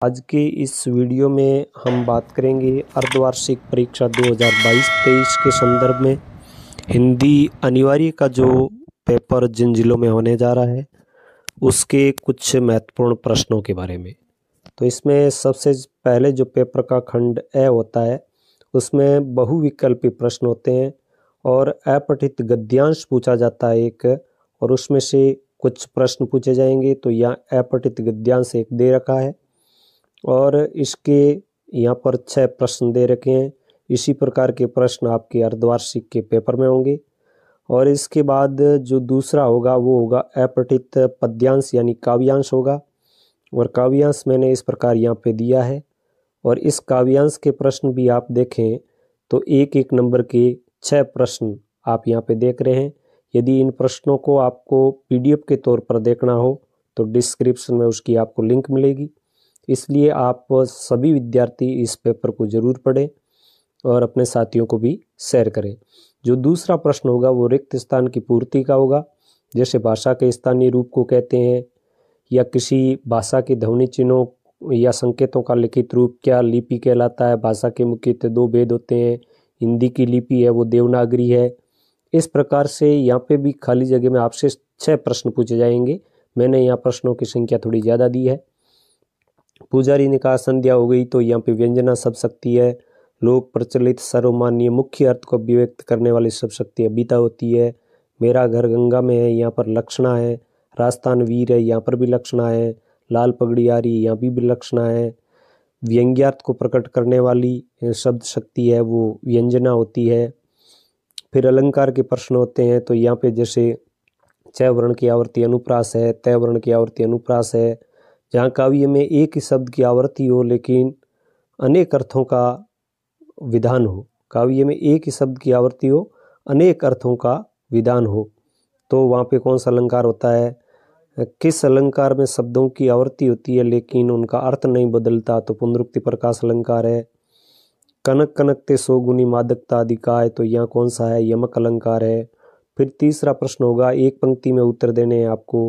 आज के इस वीडियो में हम बात करेंगे अर्धवार्षिक परीक्षा 2022-23 के संदर्भ में हिंदी अनिवार्य का जो पेपर जिन जिलों में होने जा रहा है उसके कुछ महत्वपूर्ण प्रश्नों के बारे में। तो इसमें सबसे पहले जो पेपर का खंड ए होता है उसमें बहुविकल्पी प्रश्न होते हैं और अपठित गद्यांश पूछा जाता है एक, और उसमें से कुछ प्रश्न पूछे जाएंगे। तो यहाँ अपठित गद्यांश एक दे रखा है और इसके यहाँ पर 6 प्रश्न दे रखे हैं। इसी प्रकार के प्रश्न आपके अर्धवार्षिक के पेपर में होंगे। और इसके बाद जो दूसरा होगा वो होगा अपठित पद्यांश यानी काव्यांश होगा, और काव्यांश मैंने इस प्रकार यहाँ पे दिया है। और इस काव्यांश के प्रश्न भी आप देखें तो एक एक नंबर के 6 प्रश्न आप यहाँ पे देख रहे हैं। यदि इन प्रश्नों को आपको पीडीएफ के तौर पर देखना हो तो डिस्क्रिप्शन में उसकी आपको लिंक मिलेगी। इसलिए आप सभी विद्यार्थी इस पेपर को ज़रूर पढ़ें और अपने साथियों को भी शेयर करें। जो दूसरा प्रश्न होगा वो रिक्त स्थान की पूर्ति का होगा, जैसे भाषा के स्थानीय रूप को कहते हैं, या किसी भाषा के ध्वनि चिन्हों या संकेतों का लिखित रूप क्या लिपि कहलाता है। भाषा के मुख्यतः 2 भेद होते हैं, हिंदी की लिपि है वो देवनागरी है। इस प्रकार से यहाँ पे भी खाली जगह में आपसे 6 प्रश्न पूछे जाएंगे। मैंने यहाँ प्रश्नों की संख्या थोड़ी ज़्यादा दी है। पुजारी ने कहा संध्या हो गई, तो यहाँ पे व्यंजना शब्द शक्ति है। लोक प्रचलित सर्वमान्य मुख्य अर्थ को अभिव्यक्त करने वाली शब्द शक्ति अभिता होती है। मेरा घर गंगा में है, यहाँ पर लक्षणा है। राजस्थान वीर है, यहाँ पर भी लक्षणा है। लाल पगड़ी आ रही, यहाँ भी लक्षणा है। व्यंग्यार्थ को प्रकट करने वाली शब्द शक्ति है वो व्यंजना होती है। फिर अलंकार के प्रश्न होते हैं, तो यहाँ पे जैसे च वर्ण की आवर्ती अनुप्रास है, तय वर्ण की आवर्ती अनुप्रास है। जहाँ काव्य में एक ही शब्द की आवर्ती हो लेकिन अनेक अर्थों का विधान हो, काव्य में एक ही शब्द की आवर्ती हो अनेक अर्थों का विधान हो, तो वहाँ पे कौन सा अलंकार होता है। किस अलंकार में शब्दों की आवर्ती होती है लेकिन उनका अर्थ नहीं बदलता, तो पुनरुक्ति प्रकाश अलंकार है। कनक कनकते 100 गुनी मादकता अधिकाय, तो यहाँ कौन सा है, यमक अलंकार है। फिर तीसरा प्रश्न होगा, एक पंक्ति में उत्तर देने हैं आपको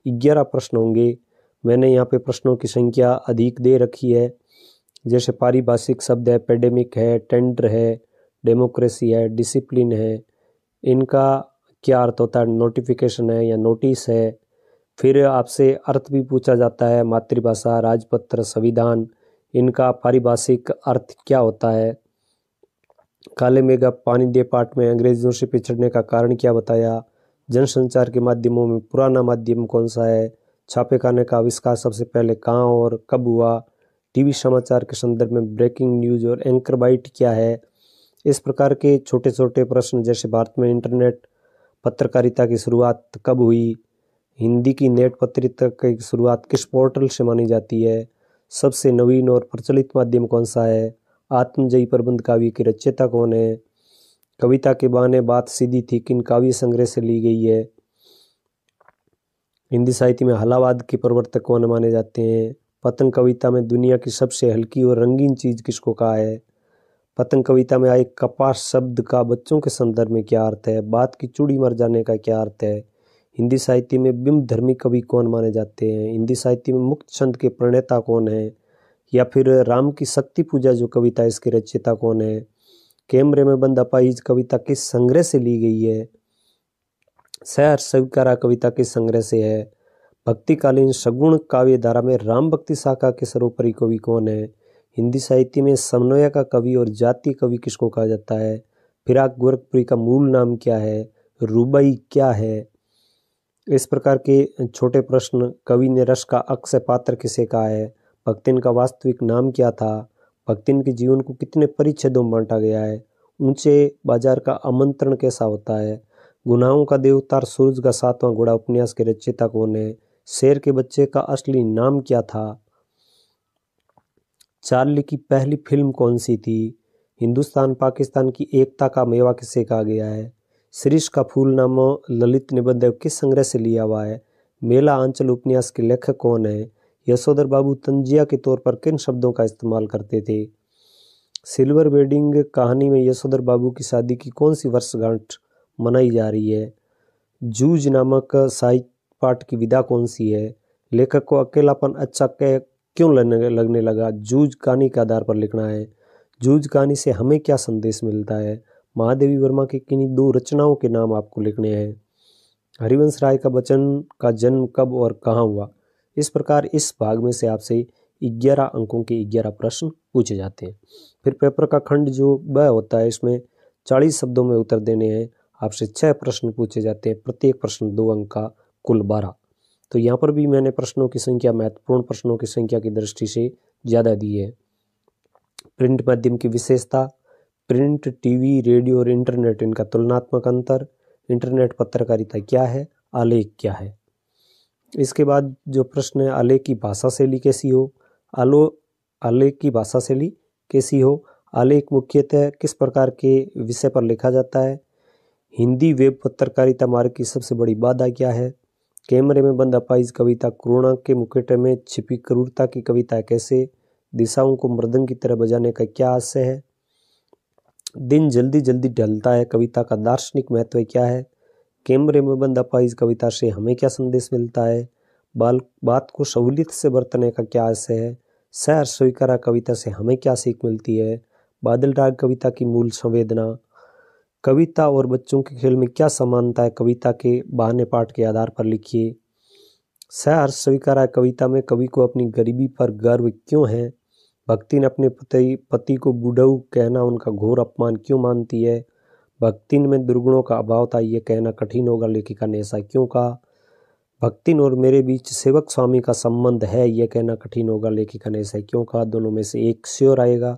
11 प्रश्न होंगे। मैंने यहाँ पे प्रश्नों की संख्या अधिक दे रखी है, जैसे पारिभाषिक शब्द है, पेडेमिक है, टेंडर है, डेमोक्रेसी है, डिसिप्लिन है। इनका क्या अर्थ होता है, नोटिफिकेशन है या नोटिस है। फिर आपसे अर्थ भी पूछा जाता है, मातृभाषा, राजपत्र, संविधान, इनका पारिभाषिक अर्थ क्या होता है। काले मेघा पानी दे पाठ में अंग्रेजों से पिछड़ने का कारण क्या बताया। जनसंचार के माध्यमों में पुराना माध्यम कौन सा है। छापेखाने का आविष्कार सबसे पहले कहाँ और कब हुआ। टीवी समाचार के संदर्भ में ब्रेकिंग न्यूज और एंकर बाइट क्या है। इस प्रकार के छोटे छोटे प्रश्न, जैसे भारत में इंटरनेट पत्रकारिता की शुरुआत कब हुई, हिंदी की नेट पत्रिका की शुरुआत किस पोर्टल से मानी जाती है, सबसे नवीन और प्रचलित माध्यम कौन सा है, आत्मजयी प्रबंध काव्य की रचयिता कौन है, कविता के बहाने बात सीधी थी किन काव्य संग्रह से ली गई है, हिंदी साहित्य में हलावाद के प्रवर्तक कौन माने जाते हैं, पतंग कविता में दुनिया की सबसे हल्की और रंगीन चीज किसको कहा है, पतंग कविता में आए कपास शब्द का बच्चों के संदर्भ में क्या अर्थ है, बात की चूड़ी मर जाने का क्या अर्थ है, हिंदी साहित्य में बिंब धर्मी कवि कौन माने जाते हैं, हिंदी साहित्य में मुक्त छंद के प्रणेता कौन है, या फिर राम की शक्ति पूजा जो कविता इसकी रचयिता कौन है, कैमरे में बंद अपाहिज कविता किस संग्रह से ली गई है, सहर स्वीकारा कविता किस संग्रह से है, भक्तिकालीन सगुण काव्य धारा में राम भक्ति शाखा के सर्वोपरि कवि कौन है, हिंदी साहित्य में समन्वय का कवि और जातीय कवि किसको कहा जाता है, फिराक गोरखपुरी का मूल नाम क्या है, रुबाई क्या है। इस प्रकार के छोटे प्रश्न, कवि ने रस का अक्षय पात्र किसे कहा है, भक्तिन का वास्तविक नाम क्या था, भक्तिन के जीवन को कितने परिच्छेदों में बांटा गया है, ऊंचे बाजार का आमंत्रण कैसा होता है, गुनाहों का देवतार सूरज का 7वां घोड़ा उपन्यास के रचयिता कौन है, शेर के बच्चे का असली नाम क्या था, चार्ली की पहली फिल्म कौन सी थी, हिंदुस्तान पाकिस्तान की एकता का मेवा किसे कहा गया है, शिरीष का फूल नाम ललित निबंध किस संग्रह से लिया हुआ है, मेला आंचल उपन्यास के लेखक कौन है, यशोधर बाबू तंजिया के तौर पर किन शब्दों का इस्तेमाल करते थे, सिल्वर वेडिंग कहानी में यशोधर बाबू की शादी की कौन सी वर्षगांठ मनाई जा रही है, जूझ नामक साहित्य पाठ की विधा कौन सी है, लेखक को अकेलापन अच्छा क्यों लगने लगा? जूझ कहानी के आधार पर लिखना है। जूझ कहानी से हमें क्या संदेश मिलता है? महादेवी वर्मा की किन्हीं 2 रचनाओं के नाम आपको लिखने हैं। हरिवंश राय का वचन का जन्म कब और कहाँ हुआ? इस प्रकार इस भाग में से आपसे 11 अंकों के 11 प्रश्न पूछे जाते हैं। फिर पेपर का खंड जो ब होता है, इसमें 40 शब्दों में उत्तर देने हैं। आपसे 6 प्रश्न पूछे जाते हैं, प्रत्येक प्रश्न 2 अंक का, कुल 12। तो यहाँ पर भी मैंने प्रश्नों की संख्या महत्वपूर्ण प्रश्नों की संख्या की दृष्टि से ज़्यादा दी है। प्रिंट माध्यम की विशेषता, प्रिंट, टीवी, रेडियो और इंटरनेट, इनका तुलनात्मक अंतर, इंटरनेट पत्रकारिता क्या है, आलेख क्या है। इसके बाद जो प्रश्न है, आलेख की भाषा शैली कैसी हो, आलेख की भाषा शैली कैसी हो, आलेख मुख्यतः किस प्रकार के विषय पर लिखा जाता है, हिंदी वेब पत्रकारिता मार्ग की सबसे बड़ी बाधा क्या है, कैमरे में बंद अपाहिज कविता, कोरोना के मुखौटे में छिपी क्रूरता की कविता कैसे, दिशाओं को मृदंग की तरह बजाने का क्या आशय है, दिन जल्दी जल्दी ढलता है कविता का दार्शनिक महत्व क्या है, कैमरे में बंद अपाहिज कविता से हमें क्या संदेश मिलता है, बात को सहूलियत से बरतने का क्या आशय है, सहर्ष स्वीकारा कविता से हमें क्या सीख मिलती है, बादल राग कविता की मूल संवेदना, कविता और बच्चों के खेल में क्या समानता है, कविता के बहाने पाठ के आधार पर लिखिए। सहर्ष स्वीकारा कविता में कवि को अपनी गरीबी पर गर्व क्यों है, भक्ति ने अपने पति को बुढ़ऊ कहना उनका घोर अपमान क्यों मानती है, भक्तिन में दुर्गुणों का अभाव था ये कहना कठिन होगा, लेखिका ने ऐसा क्यों कहा, भक्तिन और मेरे बीच सेवक स्वामी का संबंध है यह कहना कठिन होगा, लेखिका ने ऐसा क्यों कहा, दोनों में से एक श्योर आएगा।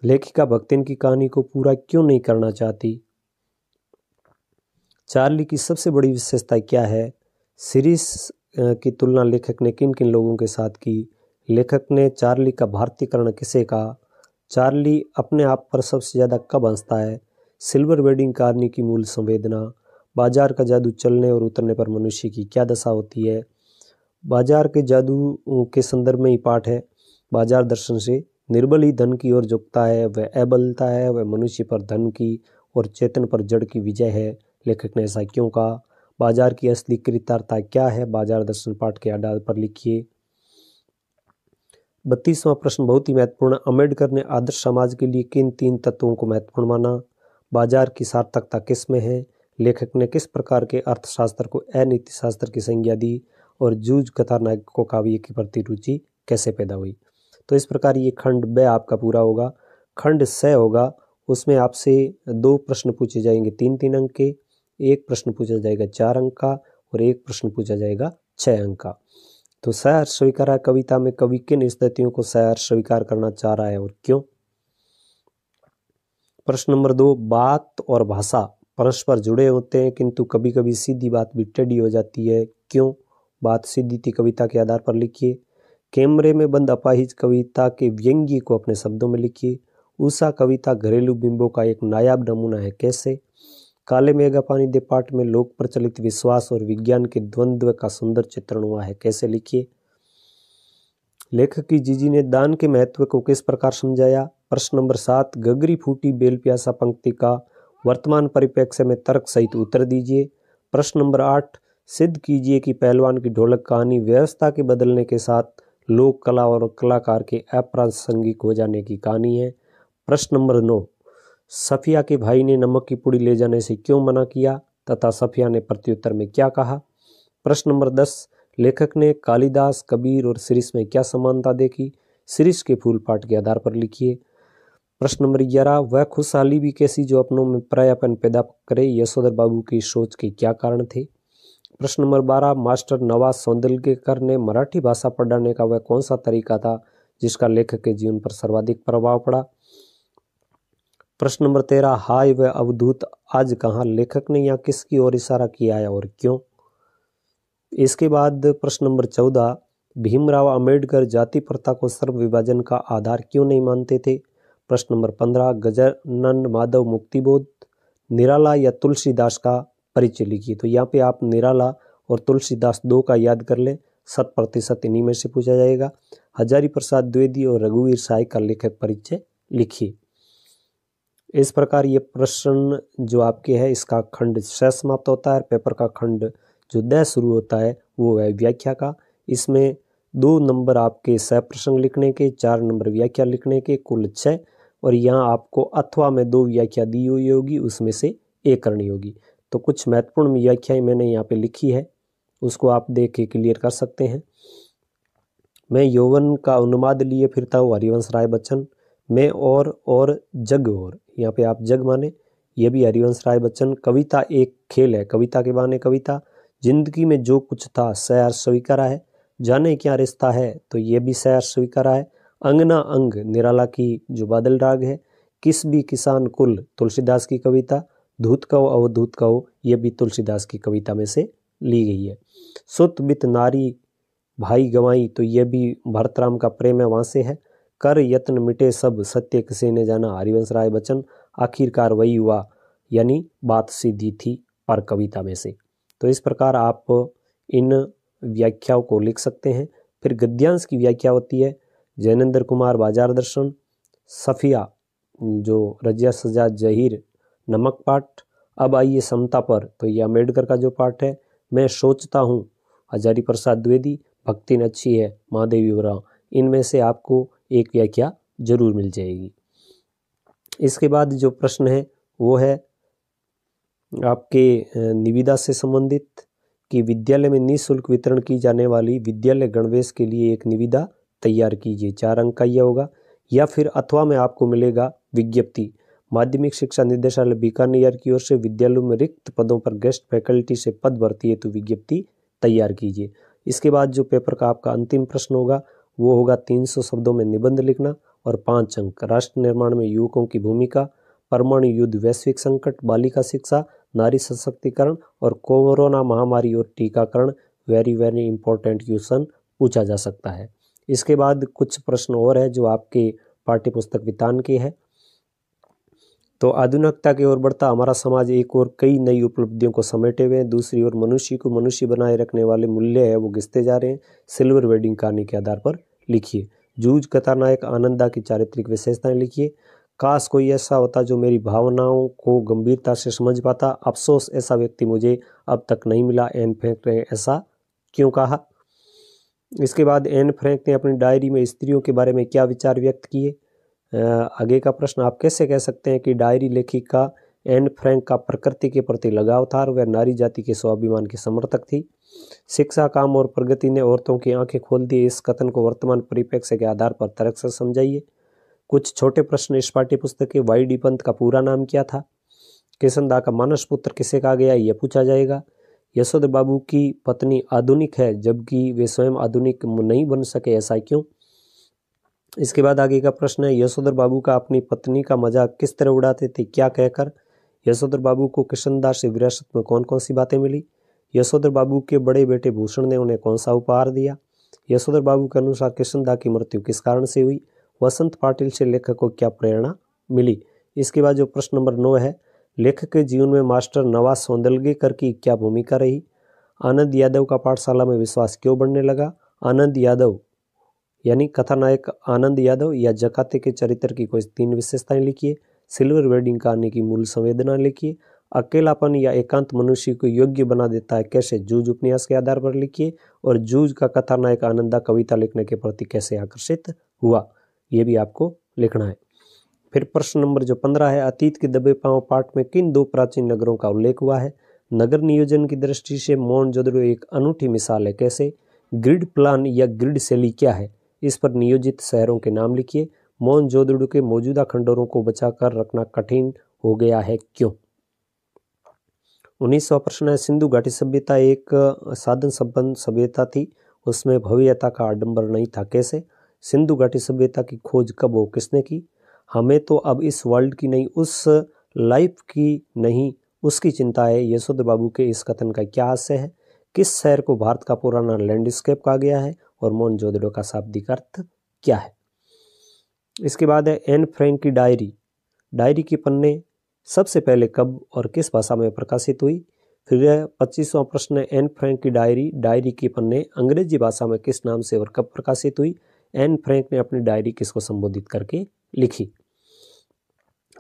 लेखिका भक्तिन की कहानी को पूरा क्यों नहीं करना चाहती, चार्ली की सबसे बड़ी विशेषता क्या है, सीरीज की तुलना लेखक ने किन किन लोगों के साथ की, लेखक ने चार्ली का भारतीयकरण किसे कहा, चार्ली अपने आप पर सबसे ज़्यादा कब हंसता है, सिल्वर वेडिंग कहानी की मूल संवेदना, बाजार का जादू चलने और उतरने पर मनुष्य की क्या दशा होती है, बाजार के जादू के संदर्भ में ही पाठ है, बाजार दर्शन से निर्बल ही धन की ओर झुकता है, वह अबलता है, वह मनुष्य पर धन की और चेतन पर जड़ की विजय है, लेखक ने ऐसा क्यों कहा, बाजार की असली कृतार्थता क्या है, बाजार दर्शन पाठ के आधार पर लिखिए। 32वां प्रश्न बहुत ही महत्वपूर्ण, अम्बेडकर ने आदर्श समाज के लिए किन 3 तत्वों को महत्वपूर्ण माना, बाजार की सार्थकता किस में है, लेखक ने किस प्रकार के अर्थशास्त्र को अनीति शास्त्र की संज्ञा दी, और जूझ कथानायकों काव्य के प्रति रुचि कैसे पैदा हुई। तो इस प्रकार ये खंड ब आपका पूरा होगा। खंड स होगा, उसमें आपसे 2 प्रश्न पूछे जाएंगे 3-3 अंक के, एक प्रश्न पूछा जाएगा 4 अंक का और एक प्रश्न पूछा जाएगा 6 अंक का। तो सहर्ष स्वीकारा कविता में कवि किन स्थितियों को सहर्ष स्वीकार करना चाह रहा है और क्यों। प्रश्न नंबर 2, बात और भाषा परस्पर जुड़े होते हैं किंतु कभी कभी सीधी बात भी टेढ़ी हो जाती है, क्यों, बात सीधी थी कविता के आधार पर लिखिए। कैमरे में बंद अपाहिज कविता के व्यंग्य को अपने शब्दों में लिखिए। उषा कविता घरेलू बिंबों का एक नायाब नमूना है, कैसे। काले मेघा पानी दे पाठ में लोक प्रचलित विश्वास और विज्ञान के द्वंद्व का सुंदर चित्रण हुआ है, कैसे लिखिए। लेखक की जीजी ने दान के महत्व को किस प्रकार समझाया। प्रश्न नंबर 7, गगरी फूटी बेल प्यासा पंक्ति का वर्तमान परिप्रेक्ष्य में तर्क सहित उत्तर दीजिए। प्रश्न नंबर 8, सिद्ध कीजिए कि पहलवान की ढोलक कहानी व्यवस्था के बदलने के साथ लोक कला और कलाकार के अप्रासंगिक हो जाने की कहानी है। प्रश्न नंबर 9, सफिया के भाई ने नमक की पुड़ी ले जाने से क्यों मना किया तथा सफिया ने प्रत्युत्तर में क्या कहा। प्रश्न नंबर 10, लेखक ने कालिदास, कबीर और शिरीष में क्या समानता देखी। शिरीष के फूल पाठ के आधार पर लिखिए। प्रश्न नंबर 11, वह खुशहाली भी कैसी जो अपनों में परायापन पैदा करे, यशोधर बाबू की सोच के क्या कारण थे। प्रश्न नंबर 12, मास्टर नवाज सौंदलकर ने मराठी भाषा पढ़ाने का वह कौन सा तरीका था जिसका लेखक के जीवन पर सर्वाधिक प्रभाव पड़ा। प्रश्न नंबर 13, हाय वह अवधूत आज कहाँ, लेखक ने यहाँ किसकी ओर इशारा किया है और क्यों। इसके बाद प्रश्न नंबर 14, भीमराव अंबेडकर जाति प्रथा को सर्व विभाजन का आधार क्यों नहीं मानते थे। प्रश्न नंबर 15, गजानन माधव मुक्तिबोध, निराला या तुलसीदास का परिचय लिखिए। तो यहाँ पे आप निराला और तुलसीदास 2 का याद कर ले, 100% इन्हीं में से पूछा जाएगा। हजारी प्रसाद द्विवेदी और रघुवीर साय का लेखक परिचय लिखिए। इस प्रकार ये प्रश्न जो आपके है इसका खंड स समाप्त होता है। पेपर का खंड जो द शुरू होता है वो है व्याख्या का। इसमें 2 नंबर आपके सह प्रसंग लिखने के, 4 नंबर व्याख्या लिखने के, कुल 6। और यहाँ आपको अथवा में 2 व्याख्या दी हुई होगी, उसमें से एक करनी होगी। तो कुछ महत्वपूर्ण व्याख्याएं मैंने यहाँ पे लिखी है, उसको आप देख के क्लियर कर सकते हैं। मैं यौवन का उन्माद लिए फिरता हूँ, हरिवंश राय बच्चन। मैं और जग और, यहाँ पे आप जग माने, ये भी हरिवंश राय बच्चन। कविता एक खेल है, कविता के बहाने कविता। जिंदगी में जो कुछ था सयार स्वीकारा है। जाने क्या रिश्ता है, तो ये भी सयार स्वीकारा है। अंगना अंग निराला की जो बादल राग है। किस भी किसान कुल तुलसीदास की कविता। धूत कहो अवधूत कहो, ये भी तुलसीदास की कविता में से ली गई है। सुत बित नारी भाई गवाई, तो ये भी भरतराम का प्रेम है, वहाँ से है। कर यत्न मिटे सब सत्य किसी ने जाना, हरिवंश राय बच्चन। आखिरकार वही हुआ, यानी बात सीधी थी पर कविता में से। तो इस प्रकार आप इन व्याख्याओं को लिख सकते हैं। फिर गद्यांश की व्याख्या होती है, जैनेन्द्र कुमार बाजार दर्शन, सफिया जो रजिया सजा जहीर नमक पाठ। अब आइए समता पर, तो ये अम्बेडकर का जो पाठ है। मैं सोचता हूँ हजारी प्रसाद द्विवेदी, भक्ति न अच्छी है महादेवी उरांव। इनमें से आपको एक व्याख्या जरूर मिल जाएगी। इसके बाद जो प्रश्न है वो है आपके निविदा से संबंधित, कि विद्यालय में निःशुल्क वितरण की जाने वाली विद्यालय गणवेश के लिए एक निविदा तैयार कीजिए। 4 अंक का यह होगा। या फिर अथवा में आपको मिलेगा विज्ञप्ति, माध्यमिक शिक्षा निदेशालय बीकानेर की ओर से विद्यालयों में रिक्त पदों पर गेस्ट फैकल्टी से पद भर्ती हेतु विज्ञप्ति तैयार कीजिए। इसके बाद जो पेपर का आपका अंतिम प्रश्न होगा वो होगा 300 शब्दों में निबंध लिखना और 5 अंक। राष्ट्र निर्माण में युवकों की भूमिका, परमाणु युद्ध, वैश्विक संकट, बालिका शिक्षा, नारी सशक्तिकरण और कोरोना महामारी और टीकाकरण। वेरी वेरी इंपॉर्टेंट क्वेश्चन पूछा जा सकता है। इसके बाद कुछ प्रश्न और है जो आपके पाठ्य पुस्तक वितान के हैं। तो आधुनिकता की ओर बढ़ता हमारा समाज एक और कई नई उपलब्धियों को समेटे हुए हैं। दूसरी ओर मनुष्य को मनुष्य बनाए रखने वाले मूल्य है वो घिसते जा रहे हैं। सिल्वर वेडिंग कहानी के आधार पर लिखिए। जूझ कथानायक आनंदा की चारित्रिक विशेषताएं लिखिए। काश कोई ऐसा होता जो मेरी भावनाओं को गंभीरता से समझ पाता, अफसोस ऐसा व्यक्ति मुझे अब तक नहीं मिला। एन फ्रैंक ने ऐसा क्यों कहा। इसके बाद एन फ्रैंक ने अपनी डायरी में स्त्रियों के बारे में क्या विचार व्यक्त किए। आगे का प्रश्न, आप कैसे कह सकते हैं कि डायरी लेखिका एन फ्रैंक का प्रकृति के प्रति लगाव था और वह नारी जाति के स्वाभिमान की समर्थक थी। शिक्षा, काम और प्रगति ने औरतों की आंखें खोल दी। इस कथन को वर्तमान परिप्रेक्ष्य के आधार पर तर्क से समझाइए। कुछ छोटे प्रश्न इस पाठ्य पुस्तक के। वाई डी पंत का पूरा नाम क्या था। किशनदा का मानस पुत्र किसे कहा गया, यह पूछा जाएगा। यशोधर बाबू की पत्नी आधुनिक है जबकि वे स्वयं आधुनिक नहीं बन सके, ऐसा क्यों। इसके बाद आगे का प्रश्न है, यशोधर बाबू का अपनी पत्नी का मजाक किस तरह उड़ाते थे, क्या कहकर। यशोधर बाबू को किशनदास से विरासत में कौन कौन सी बातें मिली। यशोधर बाबू के बड़े बेटे भूषण ने उन्हें कौन सा उपहार दिया। यशोधर बाबू के अनुसार किशनदा की मृत्यु किस कारण से हुई। वसंत पाटिल से लेखक को क्या प्रेरणा मिली। इसके बाद जो प्रश्न नंबर 9 है, लेखक के जीवन में मास्टर नवाज सौंदलगेकर की क्या भूमिका रही। आनंद यादव का पाठशाला में विश्वास क्यों बढ़ने लगा। आनंद यादव यानी कथानायक आनंद यादव या जकाते के चरित्र की कोई 3 विशेषताएं लिखिए। सिल्वर वेडिंग कहानी की मूल संवेदना लिखिए। अकेलापन या एकांत मनुष्य को योग्य बना देता है कैसे, जूझ उपन्यास के आधार पर लिखिए। और जूझ का कथानायक आनंदा कविता लिखने के प्रति कैसे आकर्षित हुआ, ये भी आपको लिखना है। फिर प्रश्न नंबर जो 15 है, अतीत के दबे पांव पाठ में किन 2 प्राचीन नगरों का उल्लेख हुआ है। नगर नियोजन की दृष्टि से मोहनजोदड़ो एक अनूठी मिसाल है, कैसे। ग्रिड प्लान या ग्रिड शैली क्या है, इस पर नियोजित शहरों के नाम लिखिए। मोहनजोदड़ो के मौजूदा खंडरों को बचाकर रखना कठिन हो गया है, क्यों। 19वां प्रश्न है, सिंधु घाटी सभ्यता एक साधन संपन्न सभ्यता थी, उसमें भव्यता का आडंबर नहीं था, कैसे। सिंधु घाटी सभ्यता की खोज कब हो किसने की। हमें तो अब इस वर्ल्ड की नहीं, उस लाइफ की नहीं, उसकी चिंता है। यशोधर बाबू के इस कथन का क्या हास्य है। किस शहर को भारत का पुराना लैंडस्केप कहा गया है और मोहनजोदड़ो का शाब्दिक अर्थ क्या है। इसके बाद है एन फ्रैंक की डायरी। डायरी के पन्ने सबसे पहले कब और किस भाषा में प्रकाशित हुई। फिर 25वां प्रश्न है, एन फ्रैंक की डायरी के पन्ने अंग्रेजी भाषा में किस नाम से और कब प्रकाशित हुई। एन फ्रैंक ने अपनी डायरी किसको संबोधित करके लिखी।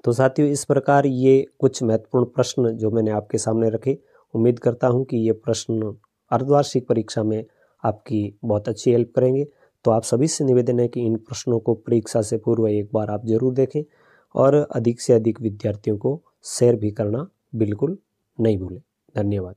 तो साथियों, इस प्रकार ये कुछ महत्वपूर्ण प्रश्न जो मैंने आपके सामने रखे। उम्मीद करता हूं कि ये प्रश्न अर्धवार्षिक परीक्षा में आपकी बहुत अच्छी हेल्प करेंगे। तो आप सभी से निवेदन है कि इन प्रश्नों को परीक्षा से पूर्व एक बार आप जरूर देखें और अधिक से अधिक विद्यार्थियों को शेयर भी करना बिल्कुल नहीं भूलें। धन्यवाद।